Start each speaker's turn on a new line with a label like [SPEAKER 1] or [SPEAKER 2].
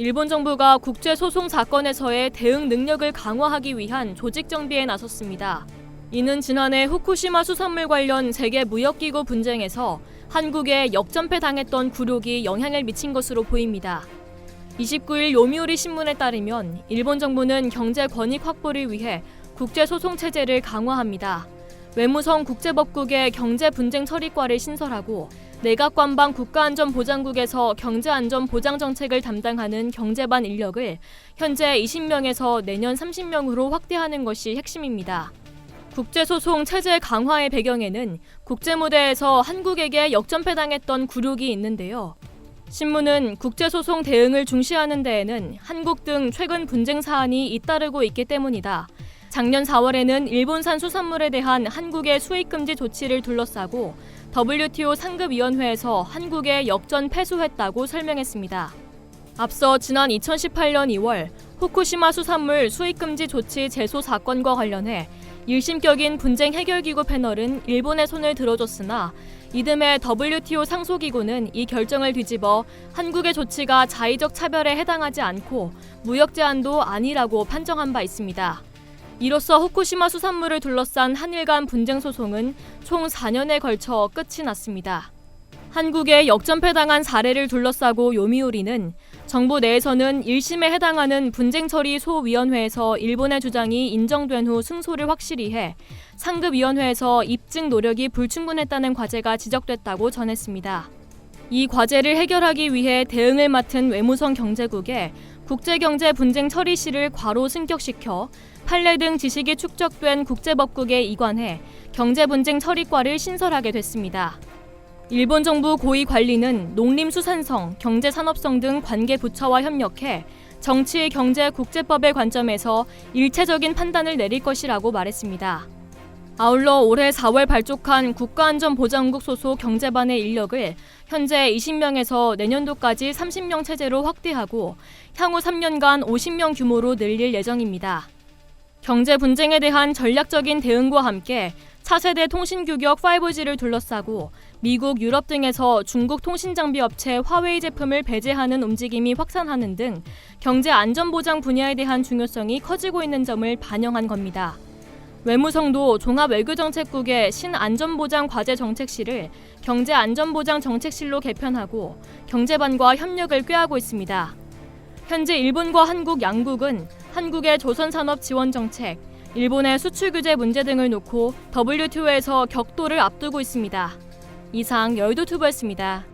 [SPEAKER 1] 일본 정부가 국제소송 사건에서의 대응 능력을 강화하기 위한 조직 정비에 나섰습니다. 이는 지난해 후쿠시마 수산물 관련 세계무역기구 분쟁에서 한국에 역전패 당했던 굴욕이 영향을 미친 것으로 보입니다. 29일 요미우리 신문에 따르면 일본 정부는 경제 권익 확보를 위해 국제소송 체제를 강화합니다. 외무성 국제법국의 경제분쟁처리과를 신설하고 내각관방 국가안전보장국에서 경제안전보장정책을 담당하는 경제반 인력을 현재 20명에서 내년 30명으로 확대하는 것이 핵심입니다. 국제소송 체제 강화의 배경에는 국제무대에서 한국에게 역전패당했던 굴욕이 있는데요. 신문은 국제소송 대응을 중시하는 데에는 한국 등 최근 분쟁 사안이 잇따르고 있기 때문이다. 작년 4월에는 일본산 수산물에 대한 한국의 수입금지 조치를 둘러싸고 WTO 상급위원회에서 한국에 역전 패소했다고 설명했습니다. 앞서 지난 2018년 2월 후쿠시마 수산물 수입금지 조치 제소 사건과 관련해 1심격인 분쟁 해결기구 패널은 일본의 손을 들어줬으나 이듬해 WTO 상소기구는 이 결정을 뒤집어 한국의 조치가 자의적 차별에 해당하지 않고 무역 제한도 아니라고 판정한 바 있습니다. 이로써 후쿠시마 수산물을 둘러싼 한일 간 분쟁 소송은 총 4년에 걸쳐 끝이 났습니다. 한국에 역전패당한 사례를 둘러싸고 요미우리는 정부 내에서는 1심에 해당하는 분쟁처리소위원회에서 일본의 주장이 인정된 후 승소를 확실히 해 상급위원회에서 입증 노력이 불충분했다는 과제가 지적됐다고 전했습니다. 이 과제를 해결하기 위해 대응을 맡은 외무성 경제국에 국제경제분쟁처리실을 과로 승격시켜 판례 등 지식이 축적된 국제법국에 이관해 경제분쟁처리과를 신설하게 됐습니다. 일본 정부 고위 관리는 농림수산성, 경제산업성 등 관계 부처와 협력해 정치, 경제, 국제법의 관점에서 일체적인 판단을 내릴 것이라고 말했습니다. 아울러 올해 4월 발족한 국가안전보장국 소속 경제반의 인력을 현재 20명에서 내년도까지 30명 체제로 확대하고 향후 3년간 50명 규모로 늘릴 예정입니다. 경제 분쟁에 대한 전략적인 대응과 함께 차세대 통신규격 5G를 둘러싸고 미국, 유럽 등에서 중국 통신장비업체 화웨이 제품을 배제하는 움직임이 확산하는 등 경제 안전보장 분야에 대한 중요성이 커지고 있는 점을 반영한 겁니다. 외무성도 종합외교정책국의 신안전보장과제정책실을 경제안전보장정책실로 개편하고 경제반과 협력을 꾀하고 있습니다. 현재 일본과 한국 양국은 한국의 조선산업지원정책, 일본의 수출규제 문제 등을 놓고 WTO에서 격돌을 앞두고 있습니다. 이상 여의도투브였습니다.